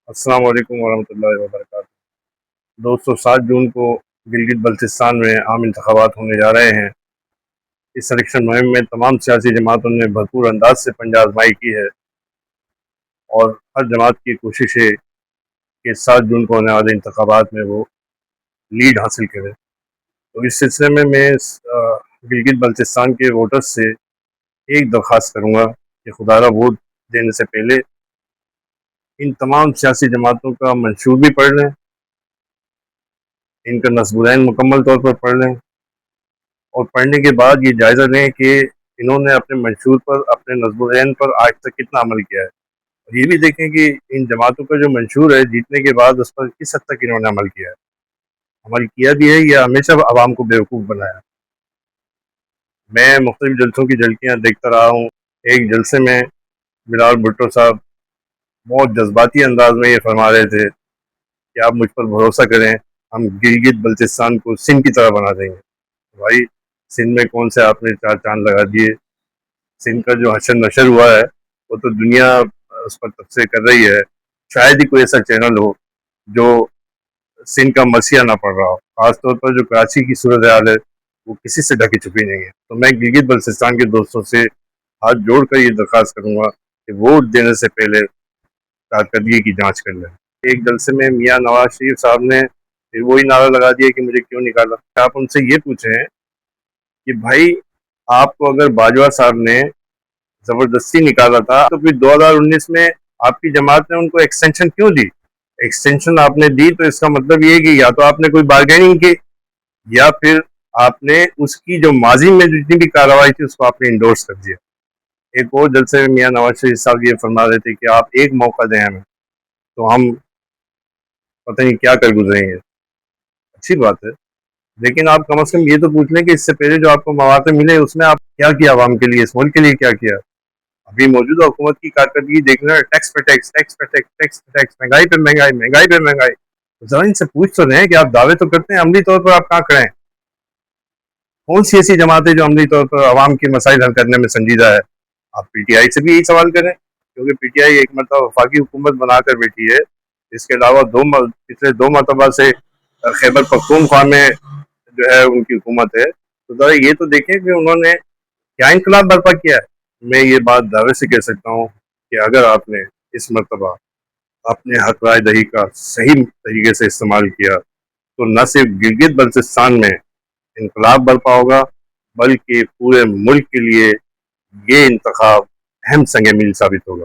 السلام علیکم ورحمۃ اللہ وبرکاتہ۔ دوستوں، 7 جون کو گلگت بلتستان میں عام انتخابات ہونے جا رہے ہیں۔ اس الیکشن مہم میں تمام سیاسی جماعتوں نے بھرپور انداز سے پنجہ آزمائی کی ہے اور ہر جماعت کی کوشش ہے کہ 7 جون کو ہونے والے انتخابات میں وہ لیڈ حاصل کرے۔ تو اس سلسلے میں گلگت بلتستان کے ووٹرز سے ایک درخواست کروں گا کہ خدا را ووٹ دینے سے پہلے ان تمام سیاسی جماعتوں کا منشور بھی پڑھ لیں، ان کا نصب العین مکمل طور پر پڑھ لیں، اور پڑھنے کے بعد یہ جائزہ لیں کہ انہوں نے اپنے منشور پر، اپنے نصب العین پر آج تک کتنا عمل کیا ہے، اور یہ بھی دیکھیں کہ ان جماعتوں کا جو منشور ہے جیتنے کے بعد اس پر کس حد تک انہوں نے عمل کیا ہے، عمل کیا بھی ہے یا ہمیشہ عوام کو بیوقوف بنایا۔ میں مختلف جلسوں کی جھلکیاں دیکھتا رہا ہوں۔ ایک جلسے میں بلال بھٹو صاحب بہت جذباتی انداز میں یہ فرما رہے تھے کہ آپ مجھ پر بھروسہ کریں، ہم گلگت بلتستان کو سندھ کی طرح بنا دیں گے۔ بھائی، سندھ میں کون سے آپ نے 4 چاند لگا دیے؟ سندھ کا جو حشر نشر ہوا ہے وہ تو دنیا اس پر تبصرے کر رہی ہے۔ شاید ہی کوئی ایسا چینل ہو جو سندھ کا مرثیہ نہ پڑ رہا ہو، خاص طور پر جو کراچی کی صورتحال ہے وہ کسی سے ڈھکی چھپی نہیں ہے۔ تو میں گلگت بلتستان کے دوستوں سے ہاتھ جوڑ کر یہ درخواست کروں گا کہ ووٹ دینے سے پہلے کارکردگی کی جانچ کر لیں۔ ایک جلسے میں میاں نواز شریف صاحب نے پھر وہی نعرہ لگا دیا کہ مجھے کیوں نکالا۔ آپ ان سے یہ پوچھیں کہ بھائی، آپ کو اگر باجوہ صاحب نے زبردستی نکالا تھا تو پھر 2019 میں آپ کی جماعت نے ان کو ایکسٹینشن کیوں دی؟ ایکسٹینشن آپ نے دی تو اس کا مطلب یہ کہ یا تو آپ نے کوئی بارگیننگ کی، یا پھر آپ نے اس کی جو ماضی میں جتنی بھی کارروائی تھی اس کو آپ نے انڈورس کر دیا۔ ایک اور جلسے میں میاں نواز شریف صاحب یہ فرما رہے تھے کہ آپ ایک موقع دیں ہمیں تو ہم پتہ نہیں کیا کر گزریں گے۔ اچھی بات ہے، لیکن آپ کم از کم یہ تو پوچھ لیں کہ اس سے پہلے جو آپ کو مواقع ملے اس میں آپ کیا کیا، عوام کے لیے، اس ملک کے لیے کیا کیا۔ ابھی موجودہ حکومت کی کارکردگی دیکھنا ہے، ٹیکس پہ ٹیکس، ٹیکس پہ ٹیکس، ٹیکس پہ ٹیکس، مہنگائی پہ مہنگائی، مہنگائی پہ مہنگائی۔ ذرا ان سے پوچھ تو رہے ہیں کہ آپ دعوے تو کرتے ہیں، عملی طور پر آپ کہاں کھڑے ہیں؟ کون سی ایسی جماعتیں جو عملی طور پر عوام کے مسائل حل کرنے میں سنجیدہ ہے؟ آپ پی ٹی آئی سے بھی یہی سوال کریں، کیونکہ پی ٹی آئی ایک مرتبہ وفاقی حکومت بنا کر بیٹھی ہے، اس کے علاوہ پچھلے 2 مرتبہ سے خیبر پختونخوا میں جو ہے ان کی حکومت ہے۔ تو ذرا یہ تو دیکھیں کہ انہوں نے کیا انقلاب برپا کیا ہے۔ میں یہ بات دعوے سے کہہ سکتا ہوں کہ اگر آپ نے اس مرتبہ اپنے حق رائے دہی کا صحیح طریقے سے استعمال کیا تو نہ صرف گلگت بلتستان میں انقلاب برپا ہوگا، بلکہ پورے ملک کے لیے یہ انتخاب اہم سنگ میل ثابت ہوگا۔